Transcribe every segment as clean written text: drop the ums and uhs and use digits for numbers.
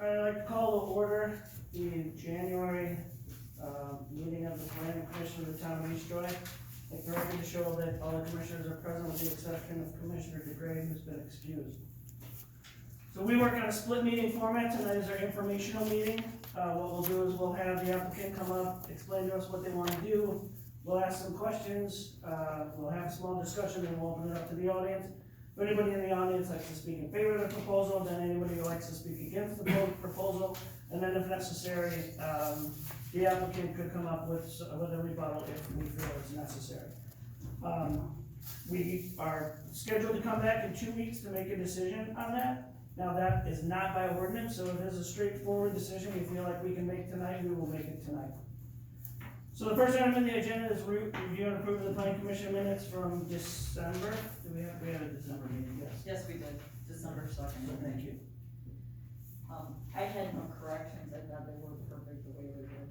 I'd like to call to order the January, meeting of the planning commission of the town of East Troy. I'd like the record to show that all the commissioners are present with the exception of Commissioner DeGray, who's been excused. So we work on a split meeting format. Tonight is our informational meeting. What we'll do is we'll have the applicant come up, explain to us what they wanna do. We'll ask some questions, we'll have a small discussion, and we'll open it up to the audience. If anybody in the audience likes to speak in favor of the proposal, then anybody who likes to speak against the proposal, and then if necessary, the applicant could come up with a rebuttal if we feel it's necessary. We are scheduled to come back in 2 weeks to make a decision on that. Now, that is not by ordinance, so if there's a straightforward decision we feel like we can make tonight, we will make it tonight. So the first item on the agenda is review and approve of the planning commission minutes from December. We had a December meeting, yes. Yes, we did, December So 2nd. thank you. I had no corrections, I thought they were perfect the way they were.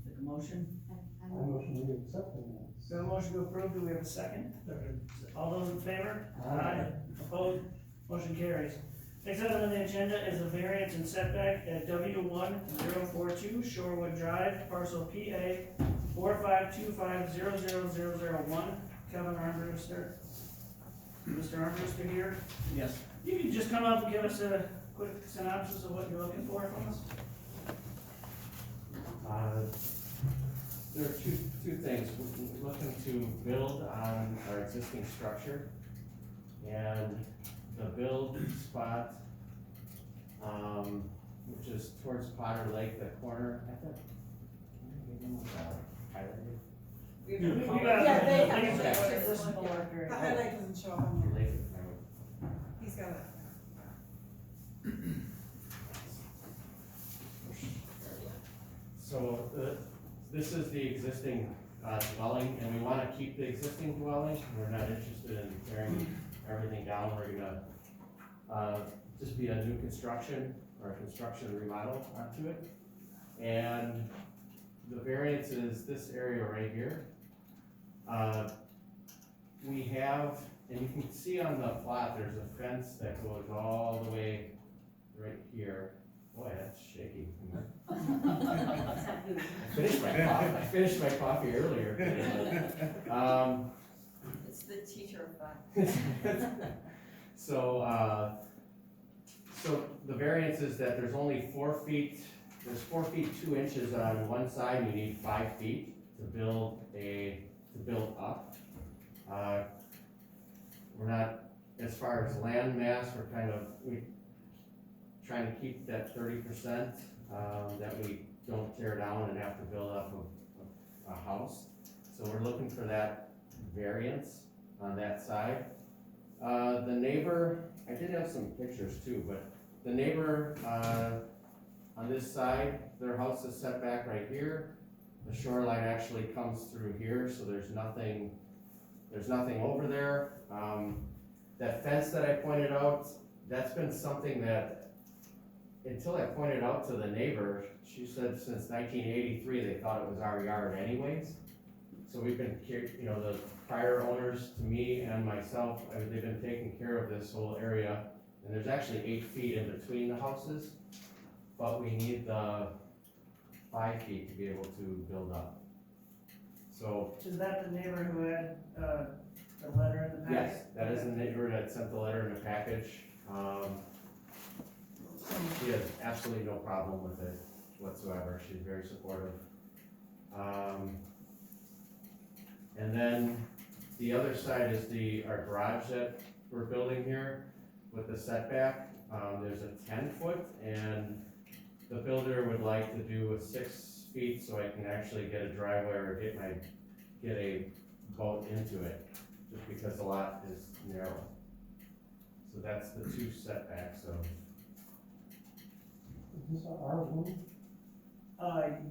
Take a motion. I motion we accept the minutes. We have a motion to approve. Do we have a second? All those in favor? Aye. Opposed? Motion carries. Next item on the agenda is a variance and setback at W1042 Shorewood Drive, parcel PA 4525000001. Kevin Armbruster. Mr. Armbruster here. Yes. You can just come up and give us a quick synopsis of what you're looking for from us. There are two things. We're looking to build on our existing structure, and the build spot, which is towards Potter Lake, the corner, I think. Highlighted. We have We no got problem. it. Yeah, they have It's pictures. this marker. The highlight doesn't show up on here. Lake. He's got it. So, this is the existing dwelling, and we wanna keep the existing dwelling. We're not interested in tearing everything down. We're gonna, just be a new construction, or a construction remodel onto it. And the variance is this area right here. We have, and you can see on the plot, there's a fence that goes all the way right here. Boy, that's shaky. I finished my coffee earlier. It's the teacher effect. So the variance is that there's only 4 feet, there's 4 feet 2 inches on one side, you need 5 feet to build up. We're not, as far as land mass, we're trying to keep that 30%, that we don't tear down and have to build up a house. So we're looking for that variance on that side. The neighbor, I did have some pictures too, but the neighbor, on this side, their house is set back right here. The shoreline actually comes through here, so there's nothing over there. That fence that I pointed out, that's been something that, until I pointed out to the neighbor, she said since 1983, they thought it was our yard anyways. So we've been, the prior owners, to me and myself, they've been taking care of this whole area. And there's actually 8 feet in between the houses, but we need the 5 feet to be able to build up. So, Is that the neighbor who had, the letter in the packet? yes, that is the neighbor that sent the letter in the package. She has absolutely no problem with it whatsoever. She's very supportive. And then the other side is our garage that we're building here with the setback. There's a 10-foot, and the builder would like to do a 6 feet so I can actually get a driveway or get a boat into it, just because the lot is narrow. So that's the 2 setbacks of. Is this our one?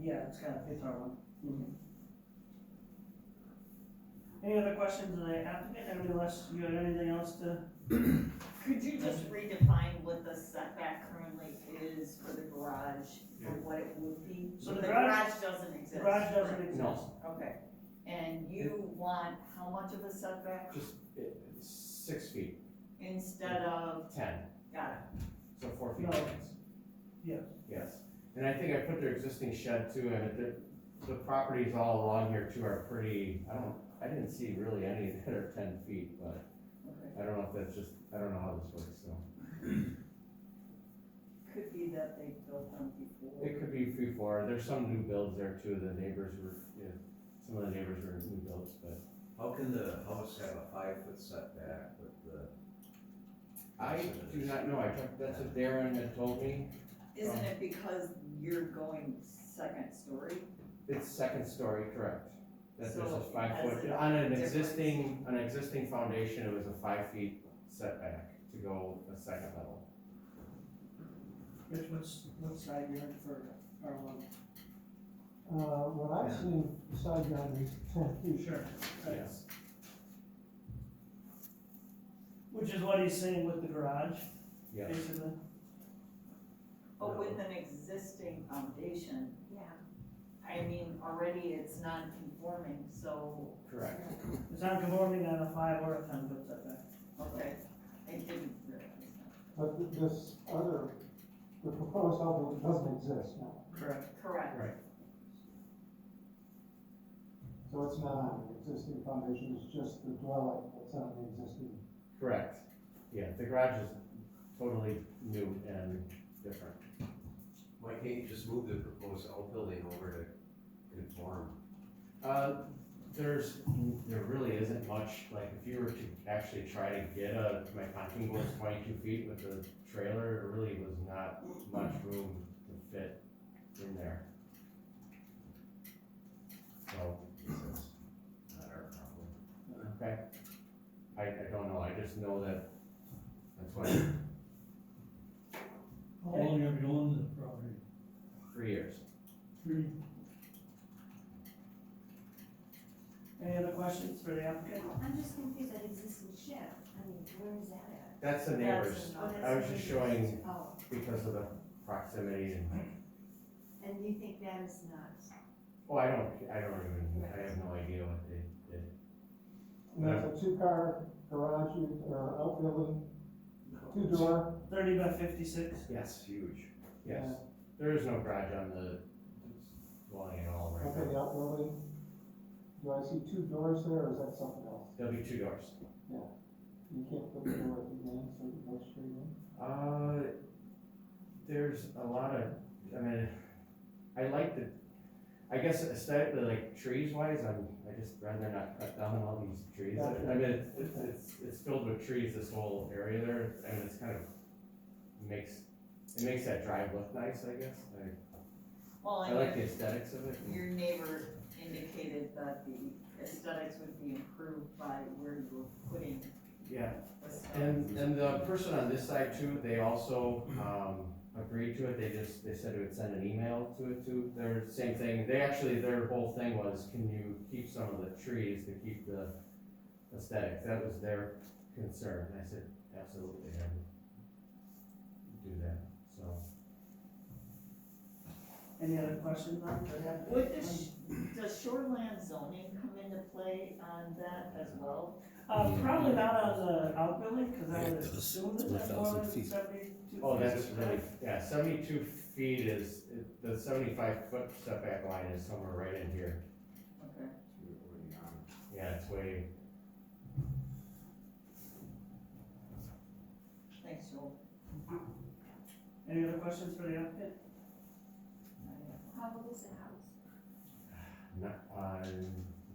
Yeah, it's our one. Any other questions of the applicant, unless you have anything else to? Could you just redefine what the setback currently is for the garage, or what it would be? So the The garage- garage doesn't exist. The garage doesn't right? exist. No. Okay, and you want how much of a setback? Just 6 feet. instead of, 10, got it, so 4 feet No. variance. Yes. Yes, and I think I put their existing shed too, and the properties all along here too are pretty, I didn't see really any that are 10 feet, but okay. I don't know if that's just, I don't know how this works, so. Could be that they built them before. It could be before, there's some new builds there too, the neighbors were, yeah, some of the neighbors were new builds, but. How can the house have a 5-foot setback with the? I do not know, that's what Darren had told me, Isn't it because you're going second story? it's second story, correct. That there's So a it 5 has foot, a on an difference. existing foundation, it was a 5 feet setback to go a second level. Rich, what side yard for R1? What I've seen, side yard is 10 feet. Sure. Right. Yes, Which is what he's saying with the garage, yes, basically. But with an existing foundation, yeah. I mean, already it's non-conforming, so, correct. It's not conforming on a 5 or a 10 foot setback. okay, I didn't realize that. But this other, the proposed outbuilding doesn't exist now, Correct. Correct. Right. so it's not on the existing foundation, it's just the dwelling that's on the existing. Correct, yeah, the garage is totally new and different. Why can't you just move the proposed outbuilding over to conform? There really isn't much, like, if you were to actually try to get my pontoon boat's 22 feet with the trailer, there really was not much room to fit in there. So, Not our problem. okay, I don't know, I just know that, that's why, How long have you owned the property? 3 years. 3. Any other questions for the applicant? I'm just confused, that existing shed, I mean, where is that at? That's the neighbors, That's Oh, I was that's just the showing neighbor's- Oh, because of the proximity and, and you think that is not, oh, I have no idea what they did. And that's a 2-car garage or outbuilding, 2-door. 30 by 56. Yes, Huge. yes, there is no garage on the dwelling at all right Okay, the now. outbuilding. Do I see 2 doors there, or is that something else? There'll be 2 doors. You can't put the door at the end, so you go straight in? There's a lot of, I mean, I guess aesthetically, like trees wise, I just rather not cut down all these trees. I mean, it's filled with trees, this whole area there, and it's kind of it makes that drive look nice, I guess. Well, I like the aesthetics of it. your neighbor indicated that the aesthetics would be improved by where you were putting Yeah, the stuff. and the person on this side too, they also, agreed to it, they said it would send an email to it too, their same thing, their whole thing was, can you keep some of the trees to keep the aesthetics, that was their concern, I said, absolutely, I would do that, so. Any other questions on for the applicant? Would does shoreland zoning come into play on that as well? Probably not on the outbuilding, cause I would assume that that's more 4,000 than feet. 72 feet. Oh, that's really, yeah, 72 feet is, the 75-foot setback line is somewhere right in here, Okay. yeah, it's way, Thanks, Joel. Any other questions for the applicant? how old is the house?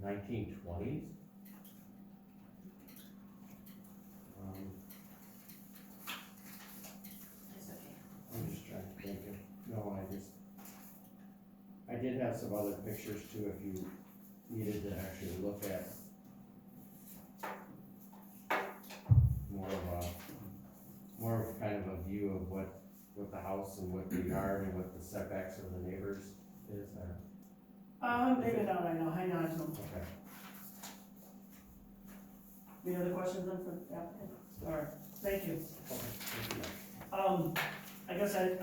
1920s. That's okay. I'm just trying to think of, no, I did have some other pictures too, if you needed to actually look at more of kind of a view of what the house and what the yard and what the setbacks of the neighbors is, Maybe not right now, hang on to them. okay. Any other questions then for the applicant? Alright, thank you. Okay, thank you. I guess I'm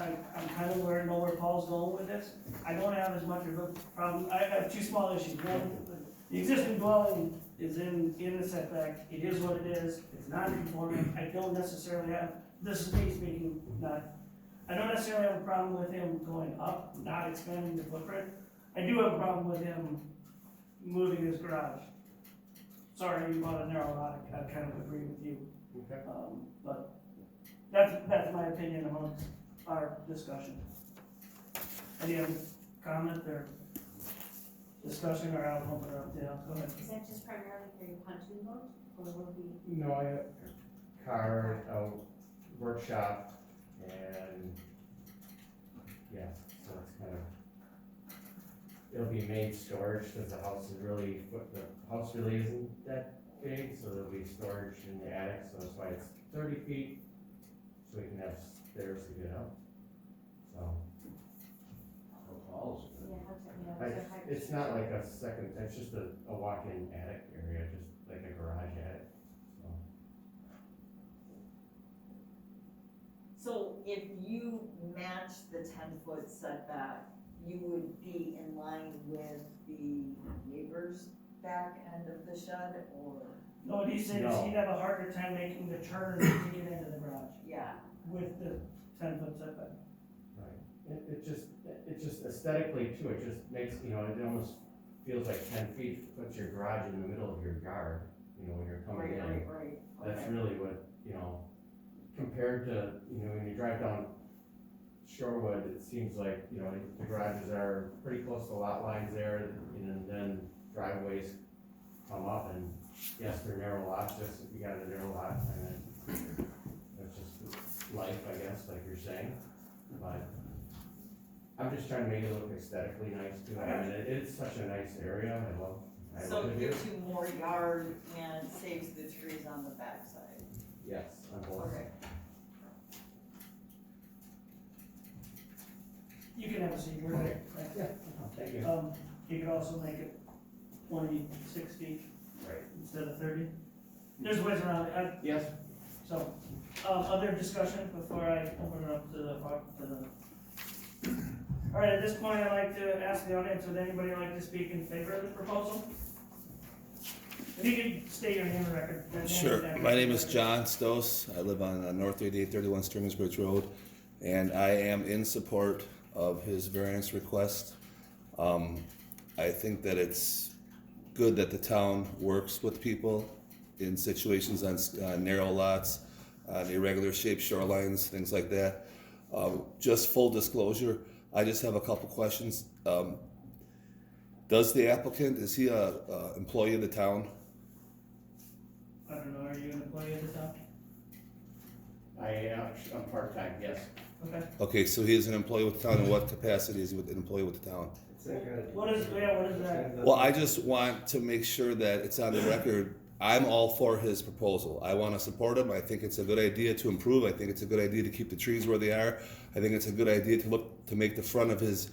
kind of know where Paul's going with this. I don't have as much of a problem, I have 2 small issues. One, the existing dwelling is in the setback, it is what it is, it's non-conforming, I don't necessarily have, this is me speaking, I don't necessarily have a problem with him going up, not expanding the footprint. I do have a problem with him moving his garage. Sorry, you bought a narrow lot, I kind of agree with you, Okay. but that's my opinion amongst our discussion. Any other comment or discussion, or I'll open it up to you, go ahead. Is that just primarily for your pontoon boat, or will it be? No, I have a car, a workshop, and, yeah, so it's kind of, it'll be main storage, cause the house is really, the house really isn't that big, so there'll be storage in the attic, so that's why it's 30 feet, so we can have stairs to get up, so. How tall is it? Yeah, how's that, yeah, I, is that high? it's not like a second, it's just a walk-in attic area, just like a garage attic, so. So if you match the 10-foot setback, you would be in line with the neighbor's back end of the shed, or? No, what he said is No. he'd have a harder time making the turn to get into the garage Yeah, with the 10-foot setback. Right, it just aesthetically too, it just makes, you know, it almost feels like 10 feet, puts your garage in the middle of your yard, you know, when you're coming in. right, That's okay. really what, you know, compared to, you know, when you drive down Shorewood, it seems like, you know, the garages are pretty close to lot lines there, and then driveways come up, and yes, they're narrow lots, just if you got a narrow lot, and that's just life, I guess, like you're saying, but I'm just trying to make it look aesthetically nice too. I mean, it's such a nice area. I So love it it here. gives you more yard and saves the trees on the backside. Yes, on both. Okay. You can have a seat, we're right. Yeah, thank you. You could also make it 26 feet Right. instead of 30. There's ways around it, Yes. so, other discussion before I open it up to the. All right, at this point, I'd like to ask the audience, would anybody like to speak in favor of the proposal? If you could state your name and record. Sure. My name is John Stos. I live on North 8831 Stringers Bridge Road, and I am in support of his variance request. I think that it's good that the town works with people in situations on narrow lots, on irregular shaped shorelines, things like that. Just full disclosure, I just have a couple questions. Does the applicant, is he a employee of the town? I don't know, are you an employee of the town? I'm part-time, yes. Okay. Okay, so he is an employee with the town. In what capacity is he an employee with the town? What is that? Well, I just want to make sure that it's on the record. I'm all for his proposal. I want to support him. I think it's a good idea to improve. I think it's a good idea to keep the trees where they are. I think it's a good idea to make the front of his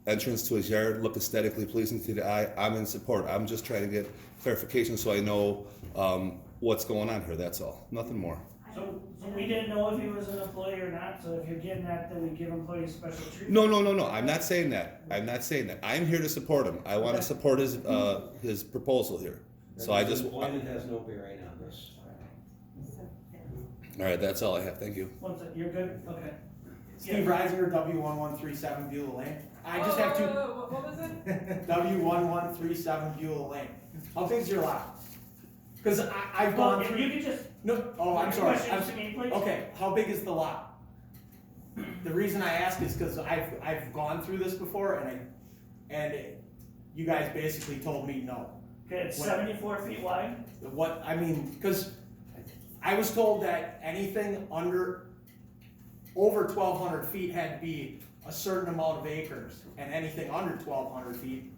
entrance to his yard look aesthetically pleasing to the eye. I'm in support. I'm just trying to get clarification so I know what's going on here. That's all. Nothing more. So we didn't know if he was an employee or not, so if you're getting that, then we give employees special treatment? No. I'm not saying that. I'm here to support him. I want to support his proposal here. So I just. Employment has no bearing on this. All right, that's all I have. Thank you. One sec, you're good? Okay. Steve Reisinger, W1137 Beulah Lane. I just have two. What was it? W1137 Beulah Lane. How big's your lot? Because I've Well, gone if through. you could just. No, oh, I'm sorry. Questions to me, please? Okay, how big is the lot? The reason I ask is because I've gone through this before and you guys basically told me no. Okay, it's What- 74 feet wide. What, I mean, because I was told that anything over 1,200 feet had to be a certain amount of acres, and anything under 1,200 feet,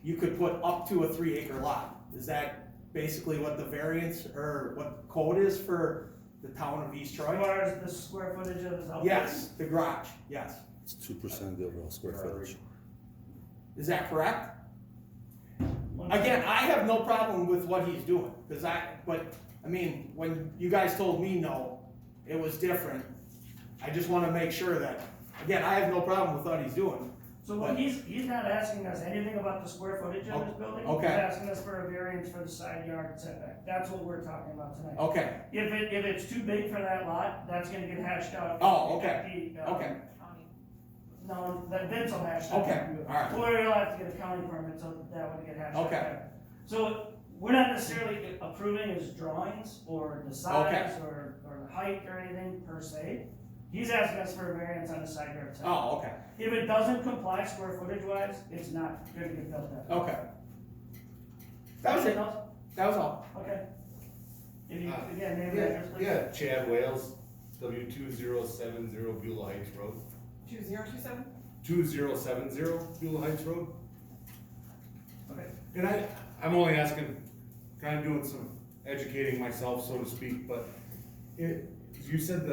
you could put up to a 3-acre lot. Is that basically what the variance, or what code is for the town of East As Troy? far as the square footage of his house. Yes, the garage, yes. It's 2% of the overall square footage. Is that correct? One Again, sec. I have no problem with what he's doing, but I mean, when you guys told me no, it was different. I just wanna make sure that, again, I have no problem with what he's doing. So what he's not asking us anything about the square footage of this building. okay. He's asking us for a variance for the side yard setback. That's what we're talking about tonight. Okay, If it's too big for that lot, that's gonna get hashed out. Oh, okay. at the, okay, County. No, that Vince will hash that out. Okay, all right. Or you'll have to get a county permit, so that would get hashed out. Okay. there. So we're not necessarily approving his drawings or the size or the height or anything per se. He's asking us for a variance on the side yard setback. oh, okay, If it doesn't comply square footage wise, it's not gonna get built that. okay. That was it, Anything else? that was all. Okay. If you, again, name and Yeah, address, please. yeah, Chad Wales, W2070 Beulah Heights Road. 2027? 2070 Beulah Heights Road. Okay. And I'm only asking, kind of doing some educating myself, so to speak, but you said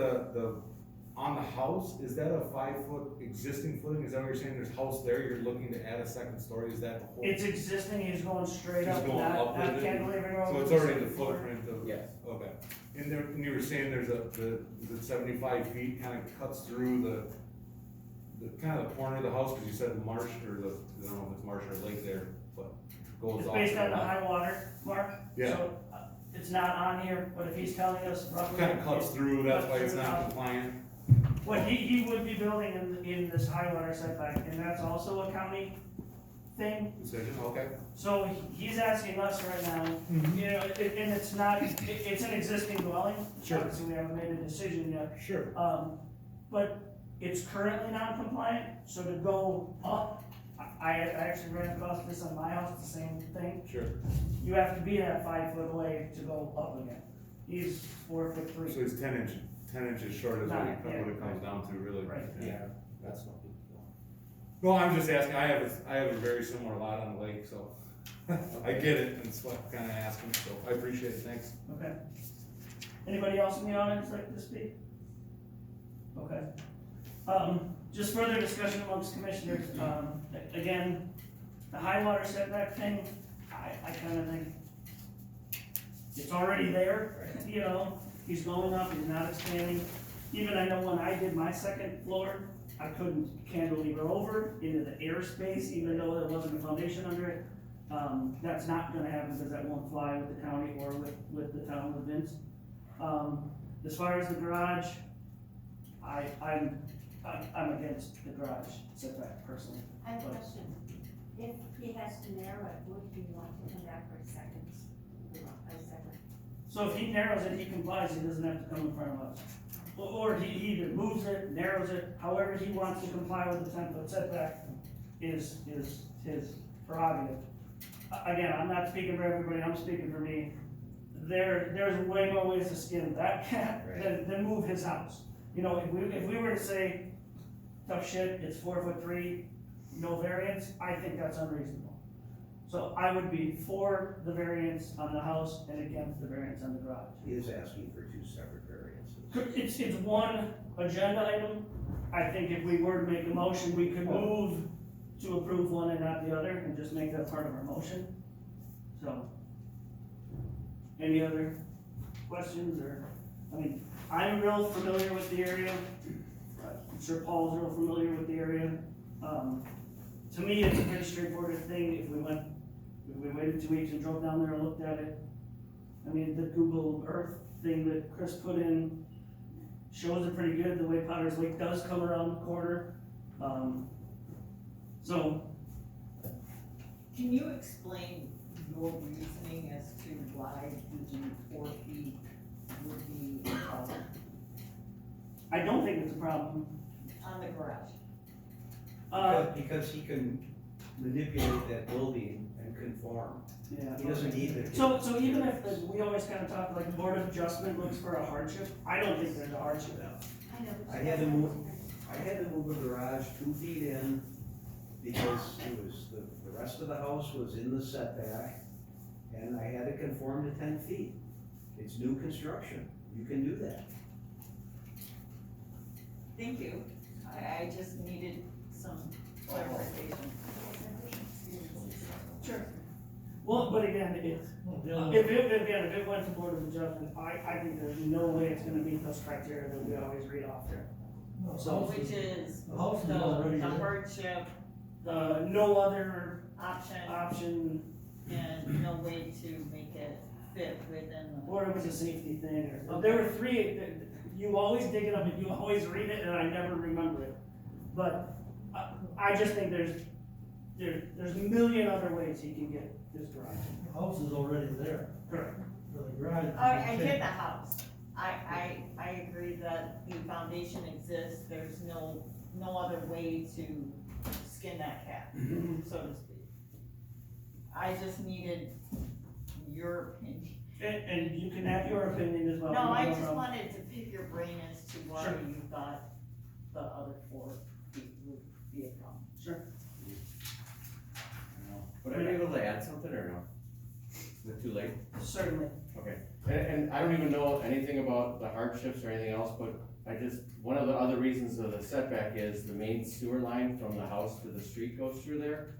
on the house, is that a 5-foot existing footing? Is that what you're saying? There's house there, you're looking to add a second story, is that the whole? It's existing, he's going straight Just up, going not up with it? cantilevering over. So it's the already the second floor. footprint of? Yes. Okay. And there, and you were saying there's the 75 feet kind of cuts through the kind of the corner of the house, because you said marsh, or I don't know if it's marsh or lake there, but goes It's off. based to on the left. high water mark. Yeah. So, it's not on here, but if he's telling us roughly. Kind of cuts through, that's why it's Cuts through the not house. compliant. What he would be building in this high water setback, and that's also a county thing. Decision, okay. So he's asking us right now, Mm-hmm. you know, and it's not, it's an existing dwelling. Sure. Obviously, we haven't made a decision yet. Sure. But it's currently non-compliant, so to go up, I actually ran across this on my house, the same thing. Sure. You have to be that 5 foot away to go up again. He's 4'3". So it's 10 inches short is what Nine, yeah, it comes down to, really. Right. Yeah. That's no big deal. No, I'm just asking, I have a very similar lot on the lake, so I get it, and it's what I'm kinda asking, so I appreciate it, thanks. Okay. Anybody else in the audience like to speak? Okay. Just further discussion amongst commissioners, again, the high water setback thing, I kinda think it's already there, you know, he's going up, he's not expanding. Even I know when I did my second floor, I couldn't cantilever over into the airspace, even though there wasn't a foundation under it. That's not gonna happen because that won't fly with the county or with the town of Vince. As far as the garage, I'm against the garage setback personally. I have a question. If he has to narrow it, would he want to come back for a second? So if he narrows it, he complies, he doesn't have to come in front of us. Or he either moves it, narrows it, however he wants to comply with the 10-foot setback is his prerogative. Again, I'm not speaking for everybody, I'm speaking for me. There's way more ways to skin that cat than move his house. You know, if we were to say, tough shit, it's 4'3", no variance, I think that's unreasonable. So I would be for the variance on the house and against the variance on the garage. He is asking for 2 separate variances. It's one agenda item. I think if we were to make a motion, we could move to approve one and not the other and just make that part of our motion. So, any other questions or, I mean, I'm real familiar with the area. I'm sure Paul's real familiar with the area. To me, it's a pretty straightforward thing. If we waited 2 weeks and drove down there and looked at it, I mean, the Google Earth thing that Chris put in shows it pretty good, the way Potter's Lake does come around the corner. So, Can you explain your reasoning as to why the 4 feet would be a problem I don't think it's a problem. on the garage? Because he can manipulate that building and conform. Yeah. He doesn't need it. So even if, we always kind of talk like Board of Adjustment looks for a hardship, I don't think there's a hardship. I know. but I had to move a garage 2 feet in because it was, the rest of the house was in the setback, and I had to conform to 10 feet. It's new construction, you can do that. Thank you. I just needed some clarification. Sure. Well, but again, if it went to Board of Adjustment, I think there's no way it's gonna meet those criteria that we always read off there. So which is The house is already the there. hardship No other option option, and no way to make it fit within the. or it was a safety thing, or, there were three, you always dig it up and you always read it, and I never remember it. But, I just think there's a million other ways he can get this garage. The house is already there, Correct. for the garage. I get the house. I agree that the foundation exists, there's no other way to skin that cat, so to speak. I just needed your opinion. And you can have your opinion as well. No, I You just don't know. wanted to pick your brain as to why Sure. you thought the other 4 feet would be a problem. Sure. Would I be able to add something or no? Is it too late? Certainly. Okay, and I don't even know anything about the hardships or anything else, but one of the other reasons of the setback is the main sewer line from the house to the street goes through there.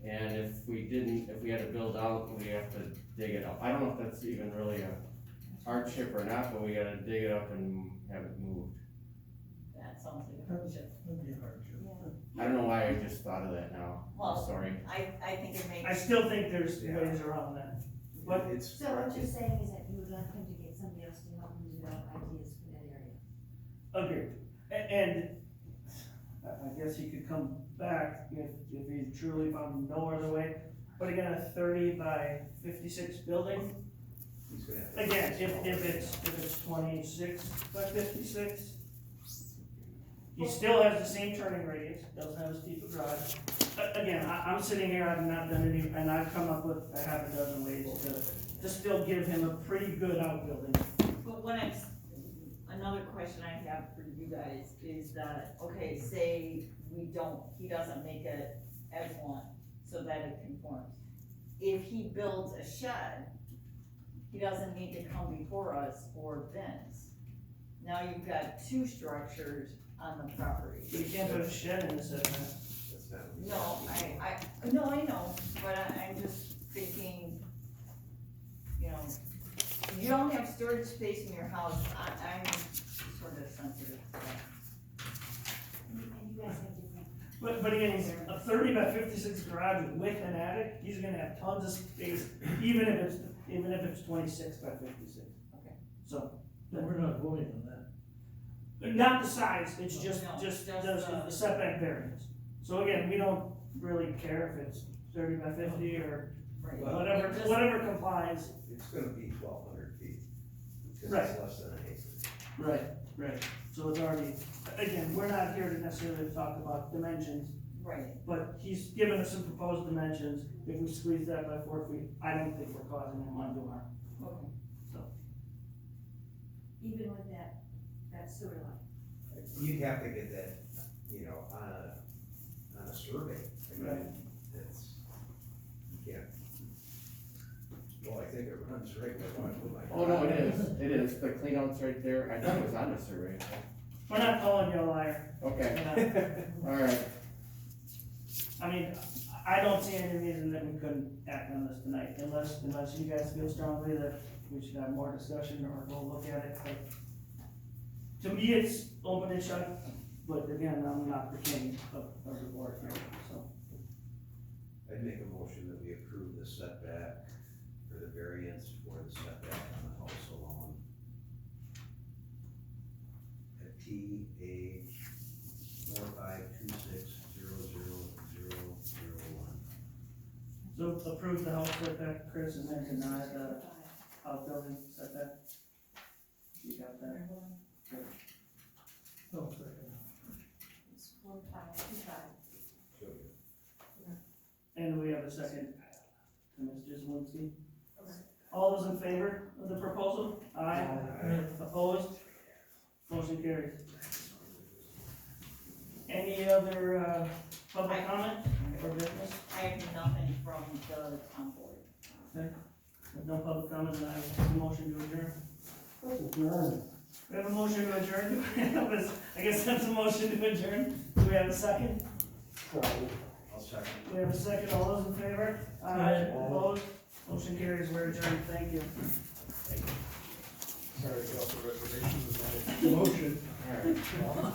And if we had to build out, we have to dig it up. I don't know if that's even really a hardship or not, but we gotta dig it up and have it moved. That sounds like a hardship. That'd be a hardship. I don't know why I just thought of that now. Well, I'm sorry. I think it makes. I still think there's ways around that. But It's, So what you're saying is that you would like him to get somebody else to help him develop ideas for that area? agreed. And I guess he could come back if he truly found no other way. But again, a 30 by 56 building, he's gonna have to. again, if it's 26 by 56, he still has the same turning radius, doesn't have as deep a garage. Again, I'm sitting here, I've not done any, and I've come up with a half a dozen ways to still give him a pretty good outbuilding. But another question I have for you guys is that, okay, say he doesn't make it as one, so that it conforms. If he builds a shed, he doesn't need to come before us for bins. Now you've got 2 structures on the property. But you can't put a shed in the setback. That's not. No, I know, but I'm just thinking, you don't have storage space in your house, I'm sort of sensitive to that. And you guys have different. But again, he's a 30 by 56 garage with an attic, he's gonna have tons of space, even if it's 26 by 56. Okay. So, But we're not voting on that. not the size, it's just No, the the- setback variance. So again, we don't really care if it's 30 by 50 or Right. whatever, It just- whatever complies. It's gonna be 1,200 feet, because Right. it's less than an acre. Right. So it's already, again, we're not here to necessarily talk about dimensions, Right, but he's given us some proposed dimensions. If we squeeze that by 4 feet, I don't think we're causing him undue harm. okay. Even with that sewer line. You'd have to get that, on a survey. I mean, Right. that's, you can't. Well, I think it runs right where I want to put my. Oh, no, it is, the cleanout's right there, I thought it was on the survey. We're not calling you a liar. Okay, alright, I mean, I don't see any reason that we couldn't act on this tonight, unless you guys feel strongly that we should have more discussion or go look at it, but to me, it's open and shut, but again, I'm not the king of the board here, so. I'd make a motion that we approve the setback, or the variance for the setback on the house along at TA 4526000001. So approve the house setback, Chris, and then deny the outbuilding setback. You got that? Oh, second. It's 4525. And we have a second, to Ms. Jazlowski. All those in favor of the proposal? Aye. Opposed? Motion carries. Any other, public comment or business? I have nothing from the town board. With no public comment, then I have a motion to adjourn. We have a motion to adjourn. I guess that's a motion to adjourn. Do we have a second? I'll second. We have a second. All those in favor? Aye. Opposed? Motion carries. We're adjourned. Thank you. Sorry about the reservation, motion. alright.